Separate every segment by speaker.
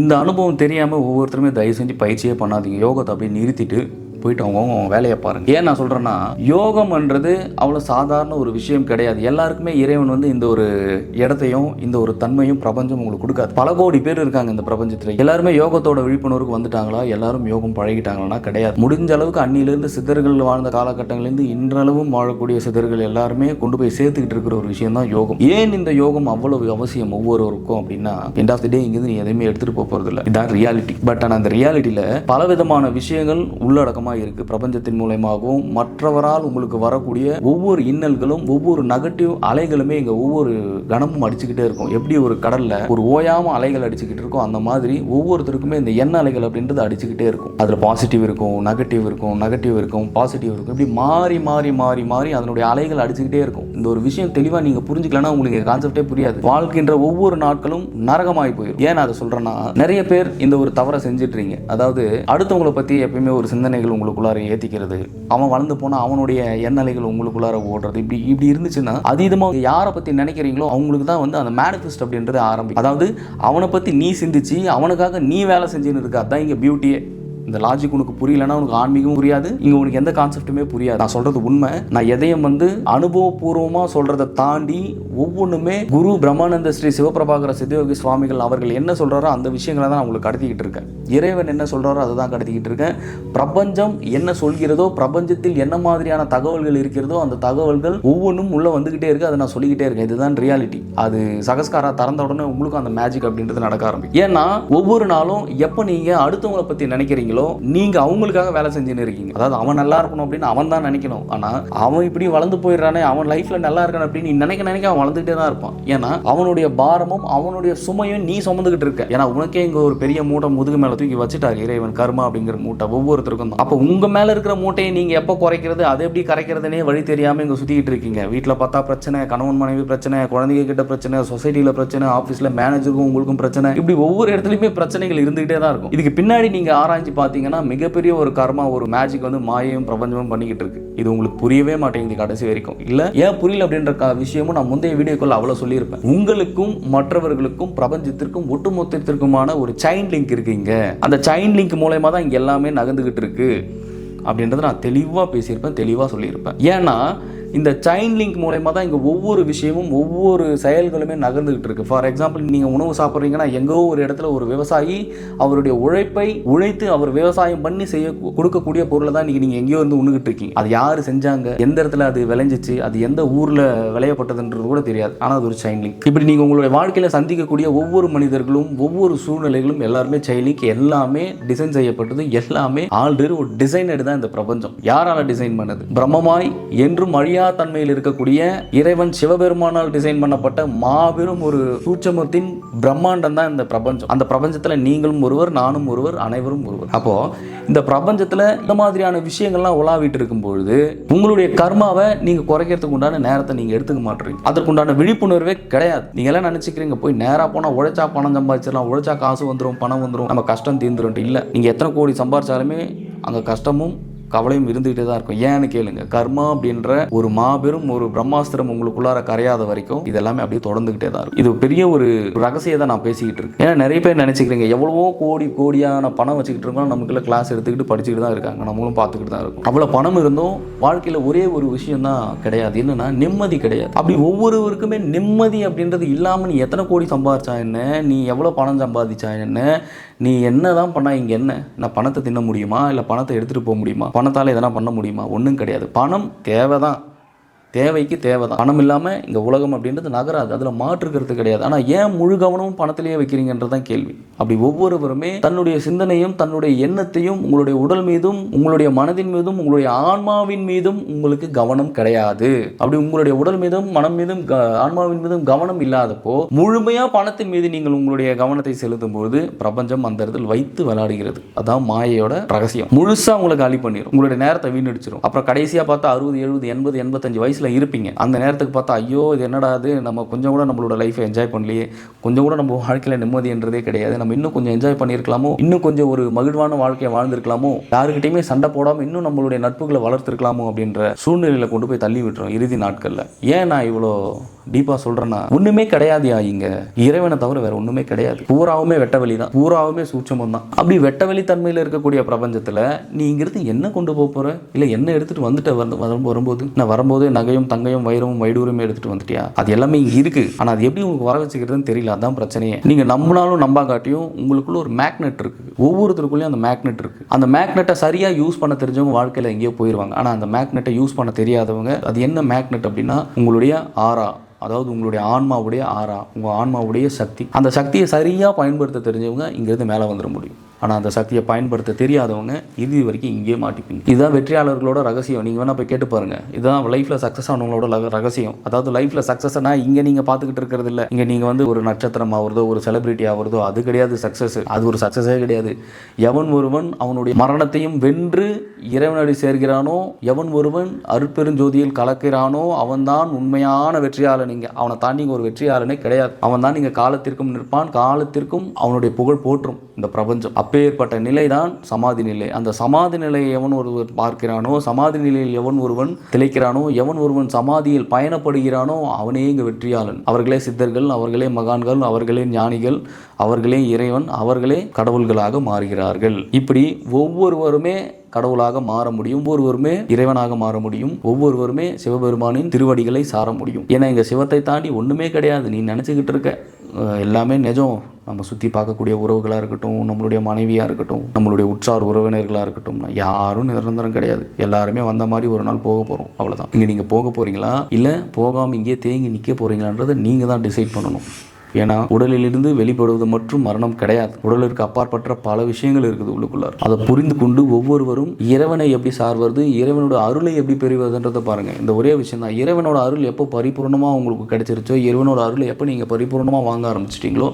Speaker 1: இந்த அனுபவம் தெரியாமல் ஒவ்வொருத்தருமே தயவு செஞ்சு பயிற்சியே பண்ணாதீங்க. யோகத்தை அப்படியே நிறுத்திட்டு போயிட்டு அவங்க வேலையை பாருங்க. ஏன் நான் சொல்றேன்னா, யோகம்ன்றது அவ்வளவு சாதாரண ஒரு விஷயம் கிடையாது. எல்லாருக்குமே இறைவன் வந்து இந்த ஒரு இடத்தையும் இந்த ஒரு தன்மையும் பிரபஞ்சம் உங்களுக்கு கொடுக்காது. பல கோடி பேர் இருக்காங்க இந்த பிரபஞ்சத்துல. எல்லாருமே யோகத்தோட விழிப்புணர்வுக்கு வந்துட்டாங்களா, எல்லாரும் யோகம் பழகிட்டாங்களா? கிடையாது. முடிஞ்ச அளவுக்கு அன்னிலிருந்து சித்தர்கள் வாழ்ந்த காலகட்டங்களிலிருந்து இன்றளவும் வாழக்கூடிய சித்தர்கள் எல்லாருமே கொண்டு போய் சேர்த்துக்கிட்டு இருக்கிற ஒரு விஷயம் தான் யோகம். ஏன் இந்த யோகம் அவ்வளவு அவசியம் ஒவ்வொருவருக்கும் அப்படின்னா, எண்ட் ஆஃப் தி டே இங்கிருந்து நீ எதையுமே எடுத்துட்டு போறது இல்லை. இதான் ரியாலிட்டி. பட் ஆனால் அந்த ரியாலிட்டியில பல விதமான விஷயங்கள் உள்ளடக்கமா இருக்கு. பிரபஞ்சத்தின் மூலமாகவும் மற்றவரால் உங்களுக்கு வரக்கூடிய ஒவ்வொரு இன்னல்களும் ஒவ்வொரு நெகட்டிவ் அலைகளுமே இங்க ஒவ்வொரு கணமும் அடிச்சுக்கிட்டே இருக்கும். எப்படி ஒரு கடல்ல ஒரு ஓயாம அலைகள் அடிச்சுக்கிட்டு இருக்கும், அந்த மாதிரி ஒவ்வொருத்தருக்குமே இந்த எண்ண அலைகள் அப்படின்றது அடிச்சுக்கிட்டே இருக்கும். அதுல பாசிட்டிவ் இருக்கும், நெகட்டிவ் இருக்கும், நெகட்டிவ் இருக்கும், பாசிட்டிவ் இருக்கும். இப்படி மாறி மாறி மாறி மாறி அதனுடைய அலைகள் அடிச்சுக்கிட்டே இருக்கும். இந்த ஒரு விஷயம் தெளிவா நீங்க புரிஞ்சுக்கலன்னா உங்களுக்கு கான்செப்டே புரியாது. வாழ்க்கின்ற ஒவ்வொரு நாட்களும் நரகமாய் போயிடும். ஏன் அதை சொல்றேன்னா, நிறைய பேர் இந்த ஒரு தவறை செஞ்சுட்டு இருக்கீங்க. அதாவது அடுத்தவங்களை பத்தி எப்பயுமே ஒரு சிந்தனைகள் உங்களுக்குள்ளார ஏத்திக்கிறது, அவன் வளர்ந்து போனா அவனுடைய எண்ணலைகள் உங்களுக்குள்ளார ஓடுறது, இப்படி இருந்துச்சுன்னா அதீதமாக யாரை பத்தி நினைக்கிறீங்களோ அவங்களுக்கு தான் வந்து அந்த மேனிஃபெஸ்ட் அப்படின்றது ஆரம்பிக்கும். அதாவது அவனை பத்தி நீ சிந்திச்சு அவனுக்காக நீ வேலை செஞ்சுன்னு இருக்க. அதான் இங்க பியூட்டியே. இந்த லாஜிக் உனக்கு புரியலன்னா உனக்கு ஆன்மீகம் புரியாது, இங்க உனக்கு எந்த கான்செப்டுமே புரியாது. நான் சொல்றது உண்மை. நான் எதையும் வந்து அனுபவபூர்வமா சொல்றதை தாண்டி ஒவ்வொன்றுமே குரு பிரம்மானந்த ஸ்ரீ சிவபிரபாகர சித்தயோகி சுவாமிகள் அவர்கள் என்ன சொல்றாரோ அந்த விஷயங்களை தான் நான் உங்களுக்கு கடத்திக்கிட்டு இருக்கேன். இறைவன் என்ன சொல்றாரோ அதை தான் கடத்திக்கிட்டு இருக்கேன். பிரபஞ்சம் என்ன சொல்கிறதோ, பிரபஞ்சத்தில் என்ன மாதிரியான தகவல்கள் இருக்கிறதோ அந்த தகவல்கள் ஒவ்வொன்றும் உள்ள வந்துகிட்டே இருக்கு. அதை நான் சொல்லிக்கிட்டே இருக்கேன். இதுதான் ரியாலிட்டி. அது சகஸ்காரா திறந்த உடனே உங்களுக்கும் அந்த மேஜிக் அப்படின்றது நடக்க ஆரம்பிக்கும். ஏன்னா ஒவ்வொரு நாளும் எப்ப நீங்க அடுத்தவங்களை பத்தி நினைக்கிறீங்களோ நீங்க அவங்களுக்காக வேலை செஞ்சுன்னு இருக்கீங்க. அதாவது அவன் நல்லா இருக்கணும் அப்படின்னு அவன் தான் நினைக்கணும். ஆனா அவன் இப்படி வளர்ந்து போயிடுறானே, அவன் லைஃப்ல நல்லா இருக்கான் அப்படின்னு நீ நினைக்க அவன் வளர்ந்துட்டே தான் இருப்பான். ஏன்னா அவனுடைய பாரமும் அவனுடைய சுமையும் நீ சுமந்துகிட்டு இருக்க. ஏன்னா உனக்கே இங்க ஒரு பெரிய மூட்டை முதுகு மேல தூக்கி வச்சுட்டாரு இறைவன், கர்மா அப்படிங்கிற மூட்டை ஒவ்வொருத்தருக்கும் தான். அப்ப உங்க மேல இருக்கிற மூட்டையை நீங்க எப்ப குறைக்கிறது, அதை எப்படி கரைக்கிறதுனே வழி தெரியாம இங்க சுத்திக்கிட்டு இருக்கீங்க. வீட்டுல பார்த்தா பிரச்சனை, கணவன் மனைவி பிரச்சனை, குழந்தைங்க கிட்ட பிரச்சனை, சொசைட்டில பிரச்சனை, ஆபீஸ்ல மேனேஜருக்கும் உங்களுக்கும் பிரச்சனை, இப்படி ஒவ்வொரு இடத்துலயுமே பிரச்சனைகள் இருந்துகிட்டே தான் இருக்கும். இதுக்கு பின்னாடி நீங்க ஆராய்ச்சி பார்த்தீங்கன்னா மிகப்பெரிய ஒரு கர்மா, ஒரு மேஜிக் வந்து மாயையும் பிரபஞ்சமும் பண்ணிக்கிட்டு இருக்கு. இது உங்களுக்கு புரியவே மாட்டேங்குது கடைசி வரைக்கும். இல்ல ஏன் புரியல அப்படின்ற விஷயமும் நான் முந்தைய வீடியோக்குள்ள அவ்வளவு சொல்லியிருப்பேன். உங்களுக்கும் மற்றவர்களுக்கும் பிரபஞ்சத்திற்கும் ஒட்டுமொத்தத்திற்குமான ஒரு செயின் லிங்க் இருக்குங்க. அந்த செயின் லிங்க் மூலமா தான் இங்க எல்லாமே நகர்ந்துகிட்டு இருக்கு அப்படின்றத நான் தெளிவா பேசியிருப்பேன், தெளிவா சொல்லியிருப்பேன். ஏன்னா இந்த செயின் லிங்க் மூலமா தான் இங்கே ஒவ்வொரு விஷயமும் ஒவ்வொரு செயல்களுமே நகர்ந்துகிட்டு இருக்கு. ஃபார் எக்ஸாம்பிள், நீங்கள் உணவு சாப்பிட்றீங்கன்னா எங்கோ ஒரு இடத்துல ஒரு விவசாயி அவருடைய உழைப்பை உழைத்து அவர் விவசாயம் பண்ணி கொடுக்கக்கூடிய பொருளை தான் நீங்கள் எங்கேயோ வந்து உண்ணுகிட்டு இருக்கீங்க. அது யார் செஞ்சாங்க, எந்த இடத்துல அது விளைஞ்சிச்சு, அது எந்த ஊரில் விளையப்பட்டதுன்றது கூட தெரியாது. ஆனால் அது ஒரு செயின் லிங்க். இப்படி நீங்கள் உங்களுடைய வாழ்க்கையில் சந்திக்கக்கூடிய ஒவ்வொரு மனிதர்களும் ஒவ்வொரு சூழ்நிலைகளும் எல்லாருமே செயின் லிங்க். எல்லாமே டிசைன் செய்யப்பட்டது, எல்லாமே ஆல்ரெடி ஒரு டிசைனடு தான் இந்த பிரபஞ்சம். யாரால டிசைன் பண்ணது? பிரம்மமாய் என்றும் அழியா தன்மையில் இருக்கக்கூடிய இறைவன் சிவபெருமானால் டிசைன் பண்ணப்பட்ட மாபெரும் ஒரு சூட்சமத்தின் பிரம்மாண்டம் தான் இந்த பிரபஞ்சம். அந்த பிரபஞ்சத்துல நீங்களும் ஒருவர், நானும் ஒருவர், அனைவரும் ஒருவர். அப்போ இந்த பிரபஞ்சத்துல இந்த மாதிரியான விஷயங்கள்லாம் உலாவிட்டு இருக்கும்பொழுது உங்களுடைய கர்மாவை நீங்க குறைக்கிறதுக்கு உண்டான நேரத்தை நீங்க எடுத்துக்க மாட்டீங்க. அதற்குண்டான விழிப்புணர்வே கிடையாது. நீங்க எல்லாம் நினைச்சுக்கிறீங்க போய் நேரா போனா உழைச்சா பணம் சம்பாதிச்சிடலாம், உழைச்சா காசு வந்துடும், பணம் வந்துடும், நம்ம கஷ்டம் தீர்ந்துடும். இல்ல, நீங்க எத்தனை கோடி சம்பாதிச்சாலுமே அங்க கஷ்டமும் கவலையும் இருந்துகிட்டே தான் இருக்கும். ஏன்னு கேளுங்க, கர்மா அப்படின்ற ஒரு மாபெரும் ஒரு பிரம்மாஸ்திரம் உங்களுக்குள்ளார கரையாத வரைக்கும் இதெல்லாமே அப்படியே தொடர்ந்துகிட்டே தான் இருக்கும். இது பெரிய ஒரு ரகசியத்தை நான் பேசிக்கிட்டு இருக்கேன். ஏன்னா நிறைய பேர் நினைச்சுக்கிறீங்க எவ்வளவோ கோடியான பணம் வச்சுக்கிட்டு இருக்கோம், நமக்குள்ள கிளாஸ் எடுத்துக்கிட்டு படிச்சுக்கிட்டு தான் இருக்காங்க, நம்மளும் பார்த்துக்கிட்டு தான் இருக்கும். அவ்வளோ பணம் இருந்தும் வாழ்க்கையில் ஒரே ஒரு விஷயம் தான் கிடையாது, என்னன்னா நிம்மதி கிடையாது. அப்படி ஒவ்வொருவருக்குமே நிம்மதி அப்படின்றது இல்லாமல் நீ எத்தனை கோடி சம்பாதிச்சா என்ன, நீ எவ்வளோ பணம் சம்பாதிச்சா என்ன, நீ என்ன தான் பண்ணா இங்கே என்ன, நான் பணத்தை தின்ன முடியுமா, இல்லை பணத்தை எடுத்துகிட்டு போக முடியுமா, பணத்தால் எதனா பண்ண முடியுமா? ஒன்றும் கிடையாது. பணம் தேவைதான், தேவைக்கு தேவைதான். பணம் இல்லாமல் இங்கே உலகம் அப்படின்றது நகராது, அதில் மாற்றுக்கிறது கிடையாது. ஆனால் ஏன் முழு கவனமும் பணத்திலேயே வைக்கிறீங்கன்றதான் கேள்வி. அப்படி ஒவ்வொருவருமே தன்னுடைய சிந்தனையும் தன்னுடைய எண்ணத்தையும் உங்களுடைய உடல் மீதும் உங்களுடைய மனதின் மீதும் உங்களுடைய ஆன்மாவின் மீதும் உங்களுக்கு கவனம் கிடையாது. அப்படி உங்களுடைய உடல் மீதும் மனம் மீதும் ஆன்மாவின் மீதும் கவனம் இல்லாதப்போ முழுமையா பணத்தின் மீது நீங்கள் உங்களுடைய கவனத்தை செலுத்தும் போது பிரபஞ்சம் அந்த இடத்தில் வைத்து விளையாடுகிறது. அதான் மாயையோட ரகசியம். முழுசா உங்களுக்கு அழி பண்ணிடும், உங்களுடைய நேரத்தை வீணடிச்சிடும். அப்புறம் கடைசியா பார்த்தா 60, 70, 80, 85 வயசு இருப்பீங்க. அந்த நேரத்துக்கு பார்த்தா ஐயோ இது என்னடா, அது நம்ம கொஞ்சம் கூட நம்மளோட லைஃபை என்ஜாய் பண்ணலையே, கொஞ்சம் கூட நம்ம வாழ்க்கையில் நிம்மதின்றதே கிடையாது, நம்ம இன்னும் கொஞ்சம் என்ஜாய் பண்ணியிருக்கலாமோ, இன்னும் கொஞ்சம் ஒரு மகிழ்வான வாழ்க்கையை வாழ்ந்திருக்கலாமோ, யாருக்கிட்டையுமே சண்டை போடாமல் இன்னும் நம்மளுடைய நட்புகளை வளர்த்துருக்கலாமோ அப்படின்ற சூழ்நிலையில் கொண்டு போய் தள்ளி விட்டுரும் இறுதி நாட்களில். ஏன் நான் இவ்வளோ டீப்பா சொல்றேன்னா ஒண்ணுமே கிடையாதுயா. இங்க இறைவனை தவிர வேற ஒண்ணுமே கிடையாது. பூராவுமே வெட்ட வெளி தான், பூராவுமே சூட்சமம் தான். அப்படி வெட்ட வெளி தன்மையில இருக்கக்கூடிய பிரபஞ்சத்துல நீ இங்கிருந்து என்ன கொண்டு போற, இல்ல என்ன எடுத்துட்டு வந்துட்ட வரும்போது நான் வரும்போது நகையும் தங்கையும் வைரமும் வைடூரியமும் எடுத்துட்டு வந்துட்டியா? அது எல்லாமே இங்க இருக்கு. ஆனா அது எப்படி உங்களுக்கு வர வச்சுக்கிறதுன்னு தெரியல. அதான் பிரச்சனையே. நீங்க நம்பினாலும் நம்பாகாட்டியும் உங்களுக்குள்ள ஒரு மேக்னெட் இருக்கு. ஒவ்வொருத்தருக்குள்ளேயும் அந்த மேக்னெட் இருக்கு. அந்த மேக்னெட்டை சரியா யூஸ் பண்ண தெரிஞ்சவங்க வாழ்க்கையில எங்கேயோ போயிருவாங்க. ஆனா அந்த மேக்னெட்டை யூஸ் பண்ண தெரியாதவங்க, அது என்ன மேக்னெட் அப்படின்னா உங்களுடைய ஆரா, அதாவது உங்களுடைய ஆன்மாவுடைய ஆரா, உங்கள் ஆன்மாவுடைய சக்தி. அந்த சக்தியை சரியாக பயன்படுத்த தெரிஞ்சவங்க இங்கேருந்து மேலே வந்துட முடியும். ஆனால் அந்த சக்தியை பயன்படுத்த தெரியாதவங்க இறுதி வரைக்கும் இங்கேயே மாட்டிப்பீங்க. இதுதான் வெற்றியாளர்களோட ரகசியம். நீங்கள் வேணால் போய் கேட்டு பாருங்கள். இதுதான் லைஃப்பில் சக்ஸஸ் ஆனவங்களோட ரகசியம். அதாவது லைஃப்பில் சக்ஸஸ்னா இங்கே நீங்கள் பார்த்துக்கிட்டு இருக்கிறது இல்லை. இங்கே நீங்கள் வந்து ஒரு நட்சத்திரம் ஆகுறதோ ஒரு செலிபிரிட்டி ஆகுறதோ அது கிடையாது சக்ஸஸ். அது ஒரு சக்ஸஸே கிடையாது. எவன் ஒருவன் அவனுடைய மரணத்தையும் வென்று இறைவனடி சேர்கிறானோ, எவன் ஒருவன் அருட்பெருஞ்சோதியில் கலக்கிறானோ அவன்தான் உண்மையான வெற்றியாளன். நீங்கள் அவனை தாண்டி ஒரு வெற்றியாளனே கிடையாது. அவன் தான் நீங்கள் காலத்திற்கும் நிற்பான், காலத்திற்கும் அவனுடைய புகழ் போற்றும் இந்த பிரபஞ்சம். அப்பேற்பட்ட நிலை தான் சமாதி நிலை. அந்த சமாதி நிலையை எவன் ஒருவர் பார்க்கிறானோ, சமாதி நிலையில் எவன் ஒருவன் திளைக்கிறானோ, எவன் ஒருவன் சமாதியில் பயணப்படுகிறானோ அவனே இங்கு வெற்றியாளன். அவர்களே சித்தர்கள், அவர்களே மகான்கள், அவர்களே ஞானிகள், அவர்களே இறைவன், அவர்களே கடவுள்களாக மாறுகிறார்கள். இப்படி ஒவ்வொருவருமே கடவுளாக மாற முடியும், ஒவ்வொருவருமே இறைவனாக மாற முடியும், ஒவ்வொருவருமே சிவபெருமானின் திருவடிகளை சார முடியும். ஏன்னா இங்க சிவத்தை தாண்டி ஒண்ணுமே கிடையாது. நீ நினைச்சுக்கிட்டு இருக்க எல்லாமே நிஜம். நம்ம சுற்றி பார்க்கக்கூடிய உறவுகளாக இருக்கட்டும், நம்மளுடைய மனைவியாக இருக்கட்டும், நம்மளுடைய உற்றார் உறவினர்களாக இருக்கட்டும், யாரும் நிரந்தரம் கிடையாது. எல்லாருமே வந்த மாதிரி ஒரு நாள் போக போகிறோம், அவ்வளோதான். இங்கே நீங்கள் போக போகிறீங்களா இல்லை போகாமல் இங்கே தேங்கி நிற்க போகிறீங்களான்றதை நீங்கள் தான் டிசைட் பண்ணணும். ஏன்னா உடலிலிருந்து வெளிப்படுவது மற்றும் மரணம் கிடையாது. உடலிற்கு அப்பாற்பட்ட பல விஷயங்கள் இருக்குது உள்ளுக்குள்ளார். அதை புரிந்து கொண்டு ஒவ்வொருவரும் இறைவனை எப்படி சார்வது, இறைவனோட அருளை எப்படி பெறுவதுன்றதை பாருங்க. இந்த ஒரே விஷயம் தான். இறைவனோட அருள் எப்போ பரிபூர்ணமாக உங்களுக்கு கிடைச்சிருச்சோ, இறைவனோட அருளை எப்போ நீங்கள் பரிபூர்ணமாக வாங்க ஆரம்பிச்சிட்டிங்களோ,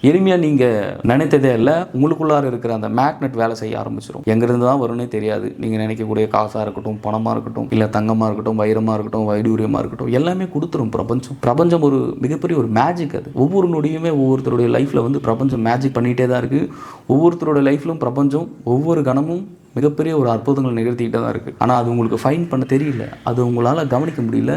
Speaker 1: எளிமையாக நீங்கள் நினைத்ததே இல்லை, உங்களுக்குள்ளார இருக்கிற அந்த மேக்னெட் வேலை செய்ய ஆரம்பிச்சிடும். எங்கேருந்து தான் வரும்னே தெரியாது. நீங்கள் நினைக்கக்கூடிய காசாக இருக்கட்டும், பணமாக இருக்கட்டும், இல்லை தங்கமாக இருக்கட்டும், வைரமாக இருக்கட்டும், வைடூரியமாக இருக்கட்டும், எல்லாமே கொடுத்துரும் பிரபஞ்சம். பிரபஞ்சம் ஒரு மிகப்பெரிய ஒரு மேஜிக். அது ஒவ்வொரு நொடியுமே ஒவ்வொருத்தருடைய லைஃப்பில் வந்து பிரபஞ்சம் மேஜிக் பண்ணிகிட்டே தான் இருக்குது. ஒவ்வொருத்தருடைய லைஃப்லும் பிரபஞ்சம் ஒவ்வொரு கணமும் மிகப்பெரிய ஒரு அற்புதங்கள் நிகழ்த்திக்கிட்டே தான் இருக்குது. ஆனால் அது உங்களுக்கு ஃபைன் பண்ண தெரியல, அது உங்களால் கவனிக்க முடியல,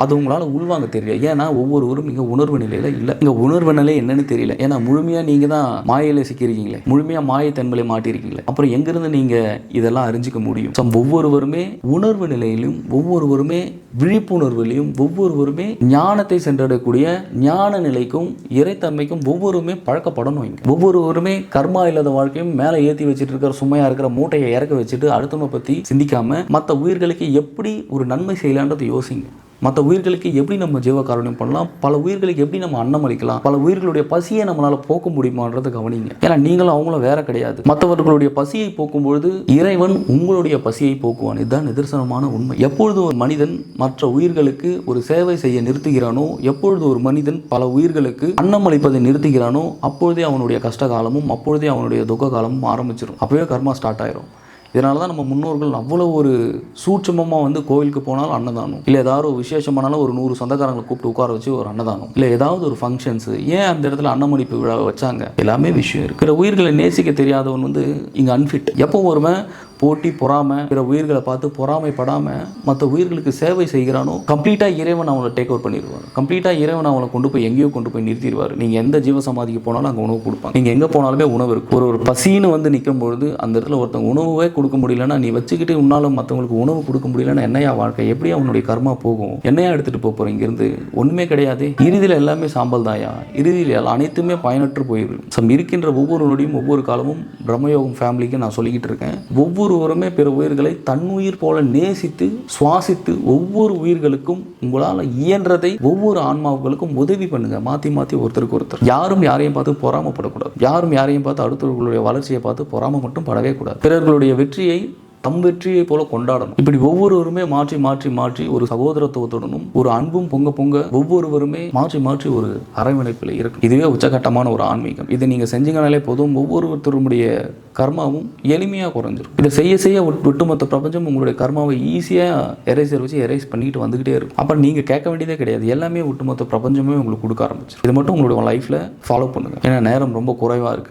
Speaker 1: அது உங்களால் உள்வாங்க தெரியல. ஏன்னா ஒவ்வொருவரும் இங்கே உணர்வு நிலையில் இல்லை. இங்கே உணர்வு நிலை என்னன்னு தெரியல. ஏன்னா முழுமையாக நீங்கள் தான் மாயையில் சிக்கியிருக்கீங்களே, முழுமையாக மாயை தன்மையை மாட்டியிருக்கீங்களே, அப்புறம் எங்கேருந்து நீங்கள் இதெல்லாம் அறிஞ்சிக்க முடியும்? ஒவ்வொருவருமே உணர்வு நிலையிலும், ஒவ்வொருவருமே விழிப்புணர்விலையும், ஒவ்வொருவருமே ஞானத்தை சென்றடையக்கூடிய ஞான நிலைக்கும் இறைத்தன்மைக்கும் ஒவ்வொருவருமே பழக்கப்படணும். இங்கே ஒவ்வொருவருமே கர்மா இல்லாத வாழ்க்கையும் மேலே ஏற்றி வச்சுட்டு இருக்கிற சுமையாக இருக்கிற மூட்டையை இறக்க வச்சுட்டு அடுத்தவங்க பற்றி சிந்திக்காம மற்ற உயிர்களுக்கு எப்படி ஒரு நன்மை செய்யலான்றது யோசிங்க. மற்ற உயிர்களுக்கு எப்படி நம்ம ஜீவகாருண்யம் பண்ணலாம், பல உயிர்களுக்கு எப்படி நம்ம அன்னம் அளிக்கலாம், பல உயிர்களுடைய பசியை நம்மளால் போக்க முடியுமான்றதை கவனிங்க. ஏன்னா நீங்களும் அவங்களும் வேற கிடையாது. மற்றவர்களுடைய பசியை போக்கும்பொழுது இறைவன் உங்களுடைய பசியை போக்குவான். இதுதான் நிதர்சனமான உண்மை. எப்பொழுது ஒரு மனிதன் மற்ற உயிர்களுக்கு ஒரு சேவை செய்ய நிறுத்துகிறானோ, எப்பொழுது ஒரு மனிதன் பல உயிர்களுக்கு அன்னம் அளிப்பதை நிறுத்துகிறானோ, அப்பொழுதே அவனுடைய கஷ்ட காலமும் அப்பொழுதே அவனுடைய துக்க காலமும் ஆரம்பிச்சிடும். அப்பவே கர்மா ஸ்டார்ட் ஆயிரும். இதனால தான் நம்ம முன்னோர்கள் அவ்வளோ ஒரு சூட்சமமாக வந்து கோவிலுக்கு போனாலும் அன்னதானம், இல்லை ஏதாவது ஒரு விசேஷமானாலும் ஒரு 100 சொந்தக்காரங்களை கூப்பிட்டு உட்கார வச்சு ஒரு அன்னதானம், இல்லை ஏதாவது ஒரு ஃபங்க்ஷன்ஸு ஏன் அந்த இடத்துல அன்னமளிப்பு விழா வச்சாங்க. எல்லாமே விஷயம் இருக்கிற உயிர்களை நேசிக்க தெரியாதவன் வந்து இங்கே அன்ஃபிட். எப்போ ஒருவன் போட்டி பொறாமை பிற உயிர்களை பார்த்து பொறாமைப்படாமல் மற்ற உயிர்களுக்கு சேவை செய்கிறானோ, கம்ப்ளீட்டாக இறைவன் அவங்களை டேக் ஓவர் பண்ணிடுவார். கம்ப்ளீட்டாக இறைவன் அவங்களை கொண்டு போய் எங்கேயோ கொண்டு போய் நிறுத்திடுவார். நீங்கள் எந்த ஜீவசமாதிக்கு போனாலும் அங்கே உணவு கொடுப்பாங்க. நீங்கள் எங்கே போனாலுமே உணவு இருக்கும். ஒரு பசின்னு வந்து நிற்கும் பொழுது அந்த இடத்துல ஒருத்தவங்க உணவே கொடுக்க முடியலன்னா, நீ வச்சுக்கிட்டு உன்னாலும் மற்றவங்களுக்கு உணவு கொடுக்க முடியலன்னா என்னையா வாழ்க்கை, எப்படி அவனுடைய கர்மா போகும்? என்னையா எடுத்துகிட்டு போகிறோம் இங்கேருந்து? ஒன்றுமே கிடையாது. இறுதியில் எல்லாமே சாம்பல் தாயா. இறுதியில் அனைத்துமே பயனற்று போயிடும். இருக்கின்ற ஒவ்வொரு நொடியும் ஒவ்வொரு காலமும் பிரம்மயோகம் ஃபேமிலிக்கு நான் சொல்லிக்கிட்டு இருக்கேன். ஒவ்வொருவருமே பிற உயிர்களை தன்னுயிர் போல நேசித்து சுவாசித்து ஒவ்வொரு உயிர்களுக்கும் உங்களால் இயன்றதை ஒவ்வொரு ஆன்மாவுகளுக்கும் உதவி பண்ணுங்க. மாற்றி மாற்றி ஒருத்தருக்கு ஒருத்தர். யாரும் யாரையும் பார்த்து பொறாமப்படக்கூடாது. யாரும் யாரையும் பார்த்து அடுத்தவர்களுடைய வளர்ச்சியை பார்த்து பொறாம மட்டும் படவே கூடாது. பிறர்களுடைய வெற்றியை தம் வெற்றியை போல கொண்டாடணும். இப்படி ஒவ்வொருவருமே மாற்றி மாற்றி மாற்றி ஒரு சகோதரத்துவத்துடனும் ஒரு அன்பும் பொங்க பொங்க ஒவ்வொருவருமே மாற்றி மாற்றி ஒரு அரவணைப்பில் இருக்கும். இதுவே உச்சகட்டமான ஒரு ஆன்மீகம். இதை நீங்கள் செஞ்சீங்கனாலே போதும், ஒவ்வொருத்தருடைய கர்மாவும் எளிமையாக குறைஞ்சிரும். இதை செய்ய செய்ய ஒட்டுமொத்த பிரபஞ்சம் உங்களுடைய கர்மாவை ஈஸியாக எரேசர் வச்சு எரேஸ் பண்ணிட்டு வந்துகிட்டே இருக்கும். அப்புறம் நீங்கள் கேட்க வேண்டியதே கிடையாது. எல்லாமே ஒட்டுமொத்த பிரபஞ்சமே உங்களுக்கு கொடுக்க ஆரம்பிச்சிடும். இதை மட்டும் உங்களுடைய லைஃப்பில் ஃபாலோ பண்ணுங்க. ஏன்னா நேரம் ரொம்ப குறைவாக இருக்குது.